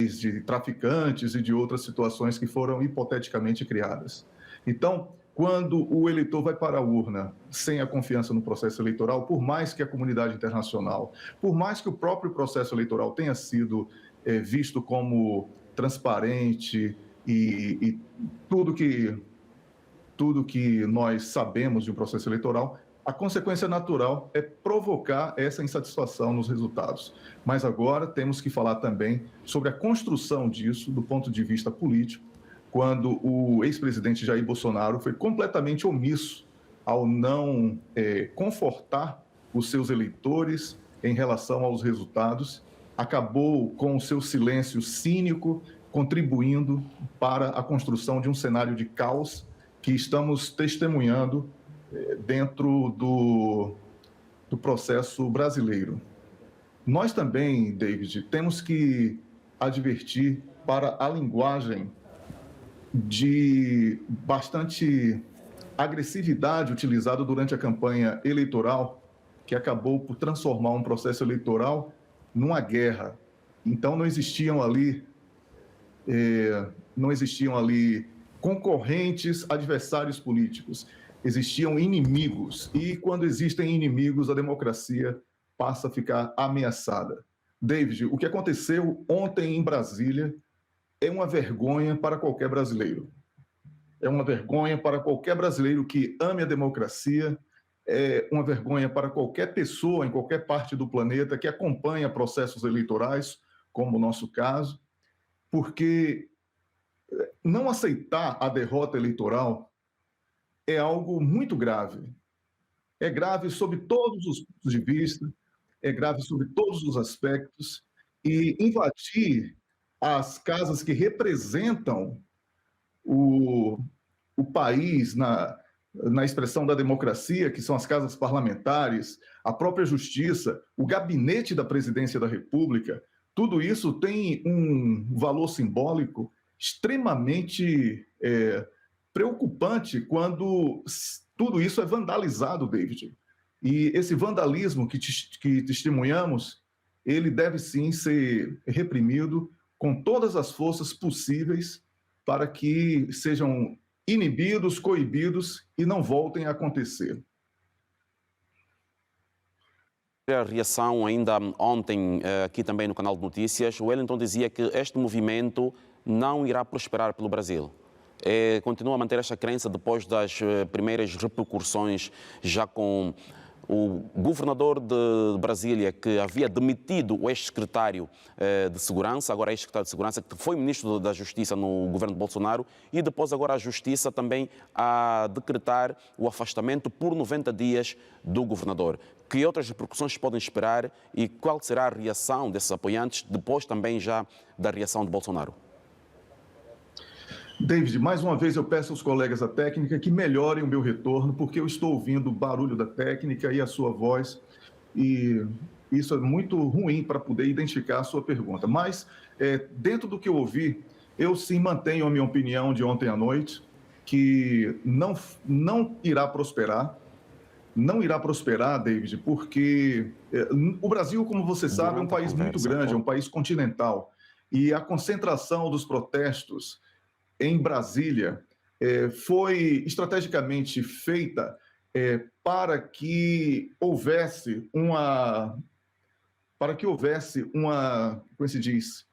leis de traficantes e de outras situações que foram hipoteticamente criadas. Então, quando o eleitor vai para a urna sem a confiança no processo eleitoral, por mais que a comunidade internacional, por mais que o próprio processo eleitoral tenha sido visto como transparente e tudo que nós sabemos de um processo eleitoral, a consequência natural é provocar essa insatisfação nos resultados. Mas agora temos que falar também sobre a construção disso do ponto de vista político, quando o ex-presidente Jair Bolsonaro foi completamente omisso ao não confortar os seus eleitores em relação aos resultados, acabou com o seu silêncio cínico, contribuindo para a construção de um cenário de caos que estamos testemunhando dentro do processo brasileiro. Nós também, David, temos que advertir para a linguagem de bastante agressividade utilizada durante a campanha eleitoral, que acabou por transformar um processo eleitoral numa guerra. Então, não existiam ali concorrentes, adversários políticos. Existiam inimigos. E quando existem inimigos, a democracia passa a ficar ameaçada. David, o que aconteceu ontem em Brasília é uma vergonha para qualquer brasileiro. É uma vergonha para qualquer brasileiro que ame a democracia, é uma vergonha para qualquer pessoa em qualquer parte do planeta que acompanha processos eleitorais, como o nosso caso, porque não aceitar a derrota eleitoral é algo muito grave. É grave sob todos os pontos de vista, é grave sob todos os aspectos, e invadir as casas que representam o país na expressão da democracia, que são as casas parlamentares, a própria justiça, o gabinete da presidência da República, tudo isso tem um valor simbólico extremamente preocupante quando tudo isso é vandalizado, David. E esse vandalismo que testemunhamos, ele deve sim ser reprimido com todas as forças possíveis para que sejam inibidos, coibidos e não voltem a acontecer. A reação ainda ontem aqui também no canal de notícias, o Wellington dizia que este movimento não irá prosperar pelo Brasil. Continua a manter esta crença depois das primeiras repercussões, já com o governador de Brasília, que havia demitido o ex-secretário de Segurança, agora ex-secretário de Segurança, que foi ministro da Justiça no governo de Bolsonaro, e depois agora a Justiça também a decretar o afastamento por 90 dias do governador. Que outras repercussões podem esperar e qual será a reação desses apoiantes depois também já da reação de Bolsonaro? David, mais uma vez eu peço aos colegas da técnica que melhorem o meu retorno, porque eu estou ouvindo o barulho da técnica e a sua voz, e isso é muito ruim para poder identificar a sua pergunta. Mas, dentro do que eu ouvi, eu sim mantenho a minha opinião de ontem à noite, que não irá prosperar. Não irá prosperar, David, porque o Brasil, como você sabe, é um país muito grande, é um país continental, e a concentração dos protestos em Brasília foi estrategicamente feita para que houvesse uma, como se diz,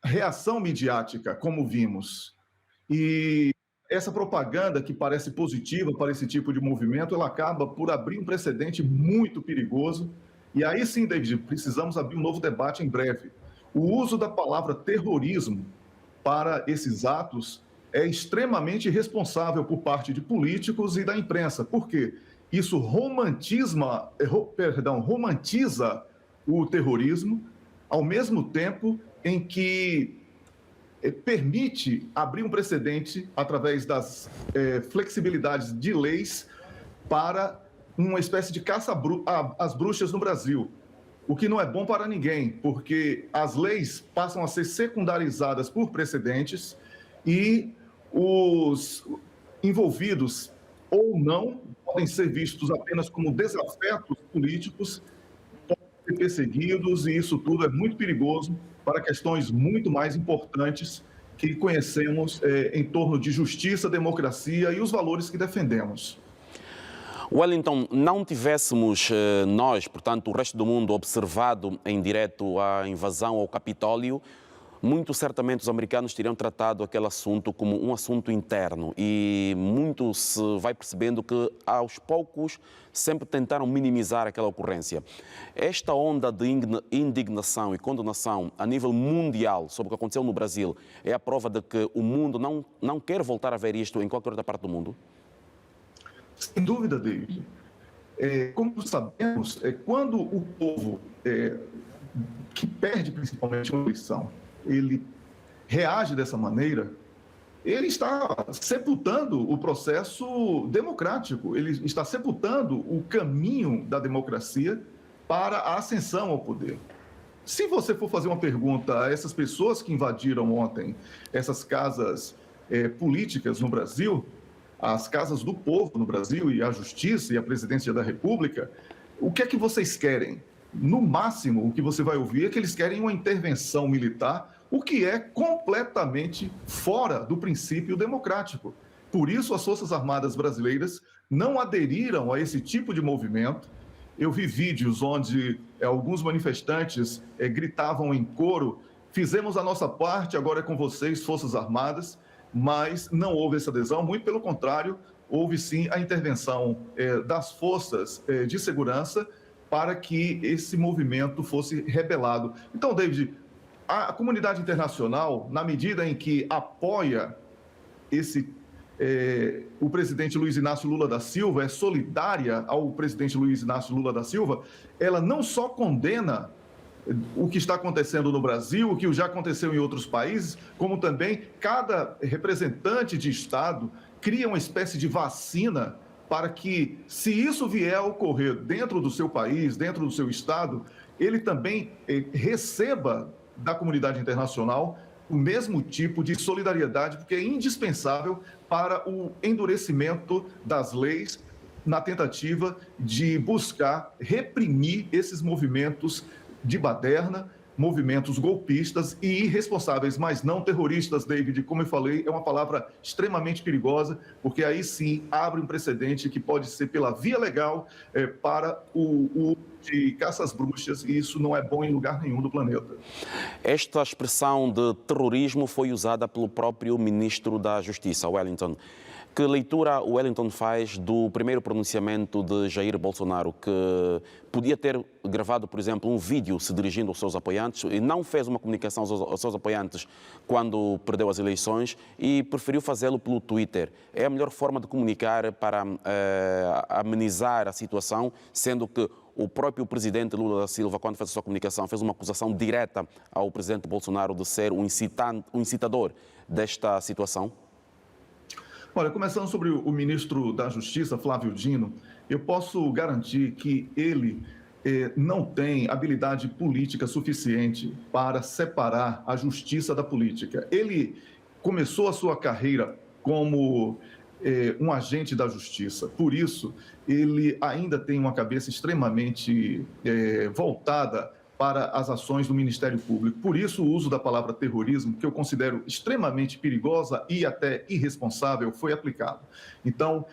reação midiática, como vimos. E essa propaganda que parece positiva para esse tipo de movimento, ela acaba por abrir um precedente muito perigoso. E aí sim, David, precisamos abrir um novo debate em breve. O uso da palavra terrorismo para esses atos é extremamente irresponsável por parte de políticos e da imprensa. Por quê? Isso romantiza o terrorismo, ao mesmo tempo em que permite abrir um precedente através das flexibilidades de leis para uma espécie de caça às bruxas no Brasil. O que não é bom para ninguém, porque as leis passam a ser secundarizadas por precedentes e os envolvidos ou não podem ser vistos apenas como desafetos políticos, podem ser perseguidos, e isso tudo é muito perigoso para questões muito mais importantes que conhecemos em torno de justiça, democracia e os valores que defendemos. Wellington, não tivéssemos nós, portanto, o resto do mundo, observado em direto a invasão ao Capitólio, muito certamente os americanos teriam tratado aquele assunto como um assunto interno e muito se vai percebendo que, aos poucos, sempre tentaram minimizar aquela ocorrência. Esta onda de indignação e condenação a nível mundial sobre o que aconteceu no Brasil é a prova de que o mundo não quer voltar a ver isto em qualquer outra parte do mundo? Sem dúvida, David. Como sabemos, quando o povo que perde principalmente uma eleição, ele reage dessa maneira, ele está sepultando o processo democrático, ele está sepultando o caminho da democracia para a ascensão ao poder. Se você for fazer uma pergunta a essas pessoas que invadiram ontem essas casas políticas no Brasil, as casas do povo no Brasil e a Justiça e a Presidência da República, o que é que vocês querem? No máximo, o que você vai ouvir é que eles querem uma intervenção militar, o que é completamente fora do princípio democrático. Por isso, as Forças Armadas brasileiras não aderiram a esse tipo de movimento. Eu vi vídeos onde alguns manifestantes gritavam em coro: fizemos a nossa parte, agora é com vocês, Forças Armadas, mas não houve essa adesão, muito pelo contrário, houve sim a intervenção das forças de segurança para que esse movimento fosse rebelado. Então, David, a comunidade internacional, na medida em que apoia o presidente Luiz Inácio Lula da Silva, é solidária ao presidente Luiz Inácio Lula da Silva, ela não só condena o que está acontecendo no Brasil, o que já aconteceu em outros países, como também cada representante de Estado cria uma espécie de vacina para que, se isso vier a ocorrer dentro do seu país, dentro do seu Estado, ele também receba da comunidade internacional o mesmo tipo de solidariedade, porque é indispensável para o endurecimento das leis na tentativa de buscar reprimir esses movimentos de baderna, movimentos golpistas e irresponsáveis, mas não terroristas, David. Como eu falei, é uma palavra extremamente perigosa, porque aí sim abre um precedente que pode ser pela via legal para o uso de caça às bruxas, e isso não é bom em lugar nenhum do planeta. Esta expressão de terrorismo foi usada pelo próprio ministro da Justiça, Wellington. Que leitura o Wellington faz do primeiro pronunciamento de Jair Bolsonaro, que podia ter gravado, por exemplo, um vídeo se dirigindo aos seus apoiantes e não fez uma comunicação aos seus apoiantes quando perdeu as eleições e preferiu fazê-lo pelo Twitter? É a melhor forma de comunicar para amenizar a situação, sendo que o próprio presidente Lula da Silva, quando fez a sua comunicação, fez uma acusação direta ao presidente Bolsonaro de ser um incitador desta situação? Olha, começando sobre o ministro da Justiça, Flávio Dino, eu posso garantir que ele não tem habilidade política suficiente para separar a justiça da política. Ele começou a sua carreira como um agente da justiça, por isso ele ainda tem uma cabeça extremamente voltada para as ações do Ministério Público. Por isso, o uso da palavra terrorismo, que eu considero extremamente perigosa e até irresponsável, foi aplicado. Então,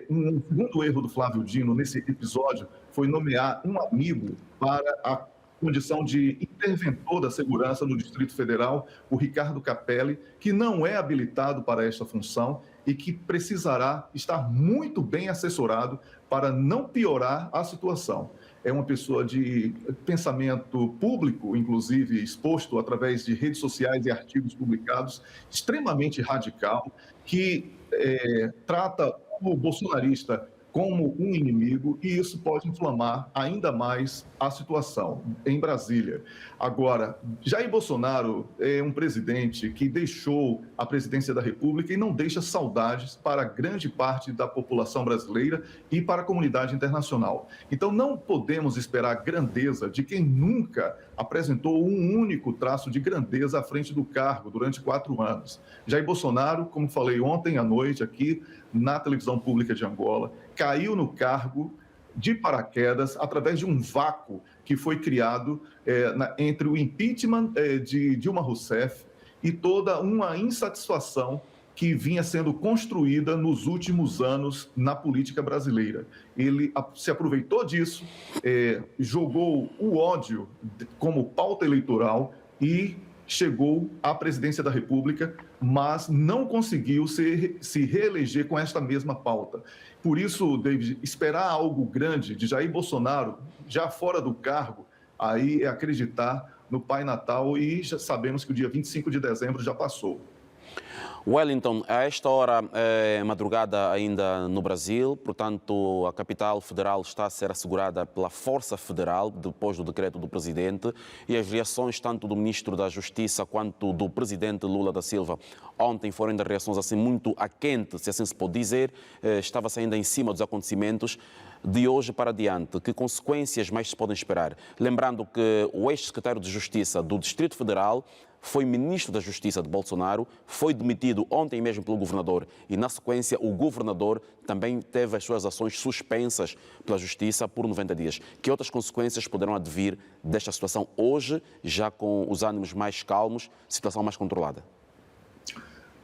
um segundo erro do Flávio Dino nesse episódio foi nomear um amigo para a condição de interventor da segurança no Distrito Federal, o Ricardo Capelli, que não é habilitado para esta função e que precisará estar muito bem assessorado para não piorar a situação. É uma pessoa de pensamento público, inclusive exposto através de redes sociais e artigos publicados, extremamente radical, que trata o bolsonarista como um inimigo, e isso pode inflamar ainda mais a situação em Brasília. Agora, Jair Bolsonaro é um presidente que deixou a presidência da República e não deixa saudades para grande parte da população brasileira e para a comunidade internacional. Então, não podemos esperar grandeza de quem nunca apresentou um único traço de grandeza à frente do cargo durante 4 anos. Jair Bolsonaro, como falei ontem à noite aqui na televisão pública de Angola, caiu no cargo de paraquedas através de um vácuo que foi criado entre o impeachment de Dilma Rousseff e toda uma insatisfação que vinha sendo construída nos últimos anos na política brasileira. Ele se aproveitou disso, jogou o ódio como pauta eleitoral e chegou à presidência da República, mas não conseguiu se reeleger com esta mesma pauta. Por isso, David, esperar algo grande de Jair Bolsonaro, já fora do cargo, aí é acreditar no Pai Natal, e já sabemos que o dia 25 de dezembro já passou. Wellington, a esta hora é madrugada ainda no Brasil, portanto a capital federal está a ser assegurada pela Força Federal depois do decreto do presidente, e as reações tanto do ministro da Justiça quanto do presidente Lula da Silva ontem foram ainda reações assim muito a quente, se assim se pode dizer, estava-se ainda em cima dos acontecimentos. De hoje para adiante, que consequências mais se podem esperar? Lembrando que o ex-secretário de Justiça do Distrito Federal foi ministro da Justiça de Bolsonaro, foi demitido ontem mesmo pelo governador e, na sequência, o governador também teve as suas ações suspensas pela Justiça por 90 dias. Que outras consequências poderão advir desta situação hoje, já com os ânimos mais calmos, situação mais controlada?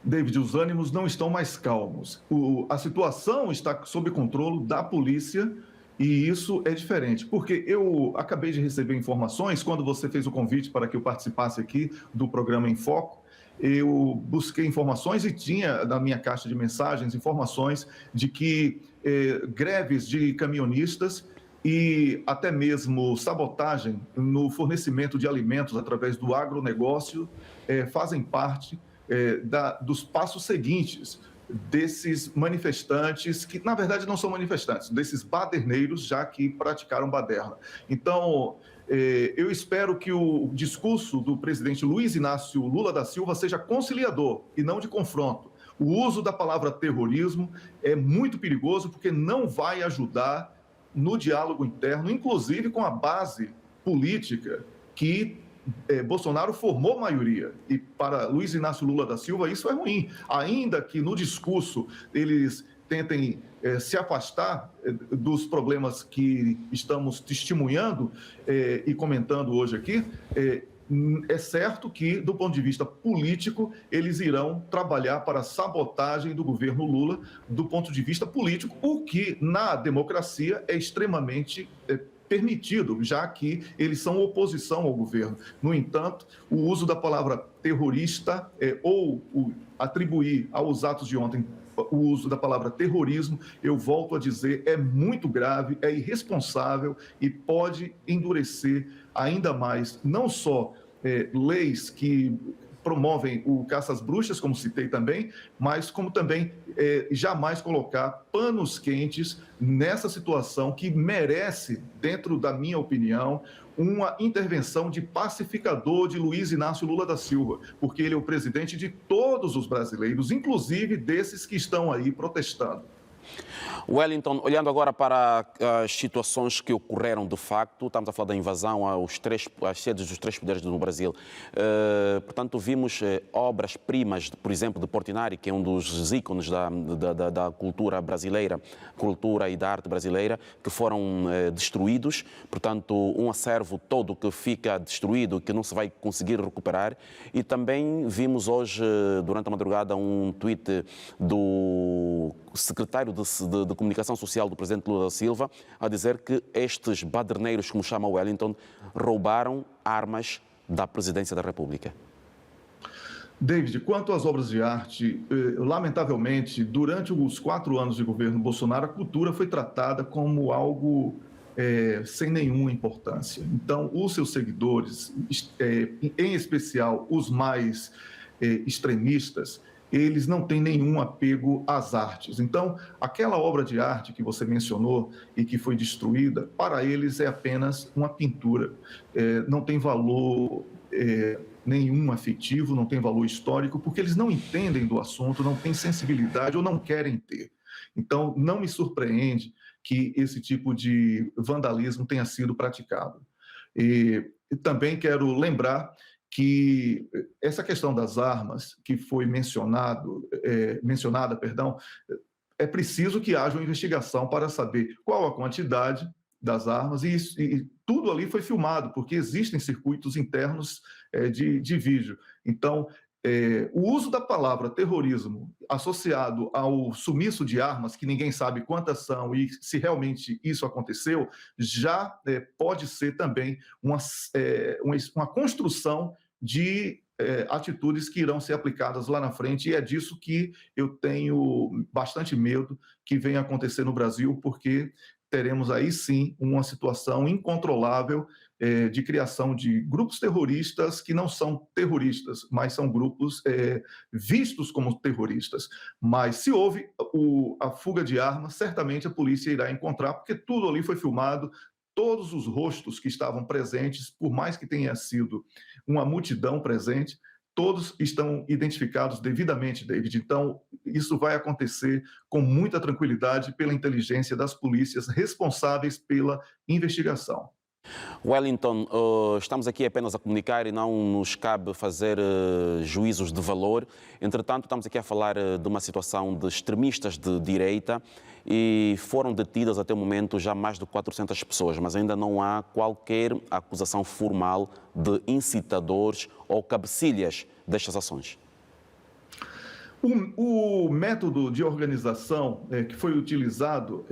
David, os ânimos não estão mais calmos. A situação está sob controle da polícia e isso é diferente, porque eu acabei de receber informações, quando você fez o convite para que eu participasse aqui do programa Em Foco, eu busquei informações e tinha na minha caixa de mensagens informações de que greves de caminhonistas e até mesmo sabotagem no fornecimento de alimentos através do agronegócio fazem parte dos passos seguintes desses manifestantes, que na verdade não são manifestantes, desses baderneiros já que praticaram baderna. Então, eu espero que o discurso do presidente Luiz Inácio Lula da Silva seja conciliador e não de confronto. O uso da palavra terrorismo é muito perigoso porque não vai ajudar no diálogo interno, inclusive com a base política que Bolsonaro formou maioria, e para Luiz Inácio Lula da Silva isso é ruim, ainda que no discurso eles tentem se afastar dos problemas que estamos testemunhando e comentando hoje aqui. É certo que, do ponto de vista político, eles irão trabalhar para a sabotagem do governo Lula do ponto de vista político, o que na democracia é extremamente permitido, já que eles são oposição ao governo. No entanto, o uso da palavra terrorista ou atribuir aos atos de ontem o uso da palavra terrorismo, eu volto a dizer, é muito grave, é irresponsável e pode endurecer ainda mais, não só leis que promovem o caça às bruxas, como citei também, mas como também jamais colocar panos quentes nessa situação que merece, dentro da minha opinião, uma intervenção de pacificador de Luiz Inácio Lula da Silva, porque ele é o presidente de todos os brasileiros, inclusive desses que estão aí protestando. Wellington, olhando agora para as situações que ocorreram de facto, estamos a falar da invasão às sedes dos três poderes no Brasil. Portanto, vimos obras-primas, por exemplo, de Portinari, que é um dos ícones da cultura brasileira, cultura e da arte brasileira, que foram destruídos. Portanto, um acervo todo que fica destruído, que não se vai conseguir recuperar. E também vimos hoje, durante a madrugada, um tweet do secretário de Comunicação Social do presidente Lula da Silva a dizer que estes baderneiros, como chama Wellington, roubaram armas da presidência da República. David, quanto às obras de arte, lamentavelmente, durante os 4 anos de governo Bolsonaro, a cultura foi tratada como algo sem nenhuma importância. Então, os seus seguidores, em especial os mais extremistas, eles não têm nenhum apego às artes. Então, aquela obra de arte que você mencionou e que foi destruída, para eles é apenas uma pintura. Não tem valor nenhum afetivo, não tem valor histórico, porque eles não entendem do assunto, não têm sensibilidade ou não querem ter. Então, não me surpreende que esse tipo de vandalismo tenha sido praticado. E também quero lembrar que essa questão das armas que foi mencionada, é preciso que haja uma investigação para saber qual a quantidade, das armas, e tudo ali foi filmado, porque existem circuitos internos de vídeo. Então, o uso da palavra terrorismo associado ao sumiço de armas, que ninguém sabe quantas são e se realmente isso aconteceu, já pode ser também uma construção de atitudes que irão ser aplicadas lá na frente, e é disso que eu tenho bastante medo que venha acontecer no Brasil, porque teremos aí sim uma situação incontrolável de criação de grupos terroristas que não são terroristas, mas são grupos vistos como terroristas. Mas se houve a fuga de armas, certamente a polícia irá encontrar, porque tudo ali foi filmado, todos os rostos que estavam presentes, por mais que tenha sido uma multidão presente, todos estão identificados devidamente, David. Então, isso vai acontecer com muita tranquilidade pela inteligência das polícias responsáveis pela investigação. Wellington, estamos aqui apenas a comunicar e não nos cabe fazer juízos de valor. Entretanto, estamos aqui a falar de uma situação de extremistas de direita e foram detidas até o momento já mais de 400 pessoas, mas ainda não há qualquer acusação formal de incitadores ou cabecilhas destas ações. O método de organização que foi utilizado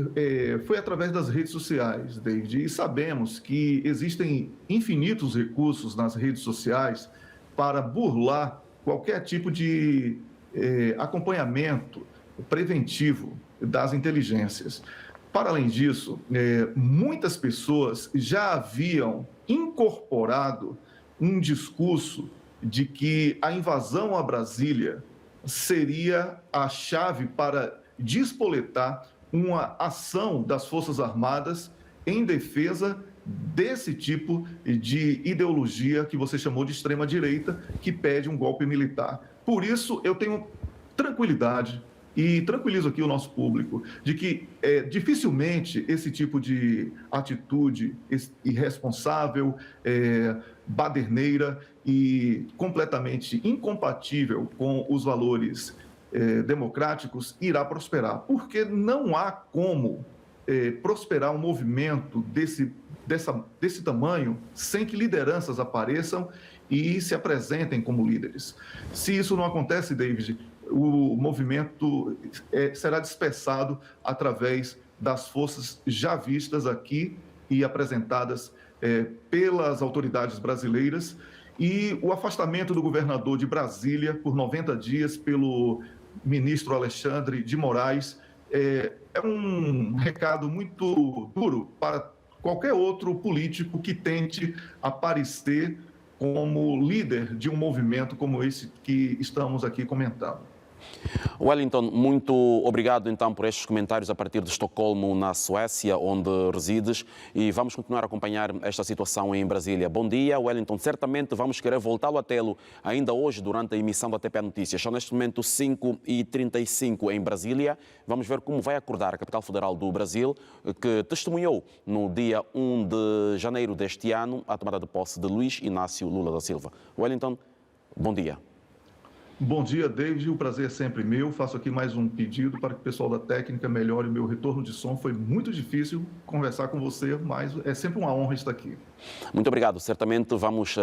foi através das redes sociais, David, e sabemos que existem infinitos recursos nas redes sociais para burlar qualquer tipo de acompanhamento preventivo das inteligências. Para além disso, muitas pessoas já haviam incorporado um discurso de que a invasão a Brasília seria a chave para despoletar uma ação das Forças Armadas em defesa desse tipo de ideologia que você chamou de extrema-direita, que pede um golpe militar. Por isso, eu tenho tranquilidade e tranquilizo aqui o nosso público de que dificilmente esse tipo de atitude irresponsável, baderneira e completamente incompatível com os valores democráticos irá prosperar, porque não há como prosperar um movimento desse tamanho sem que lideranças apareçam e se apresentem como líderes. Se isso não acontece, David, o movimento será dispersado através das forças já vistas aqui e apresentadas pelas autoridades brasileiras, e o afastamento do governador de Brasília por 90 dias pelo ministro Alexandre de Moraes é um recado muito duro para qualquer outro político que tente aparecer como líder de um movimento como esse que estamos aqui comentando. Wellington, muito obrigado então por estes comentários a partir de Estocolmo, na Suécia, onde resides, e vamos continuar a acompanhar esta situação em Brasília. Bom dia, Wellington. Certamente vamos querer voltá-lo a tê-lo ainda hoje durante a emissão da TPA Notícias. São neste momento 5h35 em Brasília. Vamos ver como vai acordar a capital federal do Brasil, que testemunhou no dia 1 de janeiro deste ano a tomada de posse de Luiz Inácio Lula da Silva. Wellington, bom dia. Bom dia, David. O prazer é sempre meu. Faço aqui mais um pedido para que o pessoal da técnica melhore o meu retorno de som. Foi muito difícil conversar com você, mas é sempre uma honra estar aqui. Muito obrigado. Certamente vamos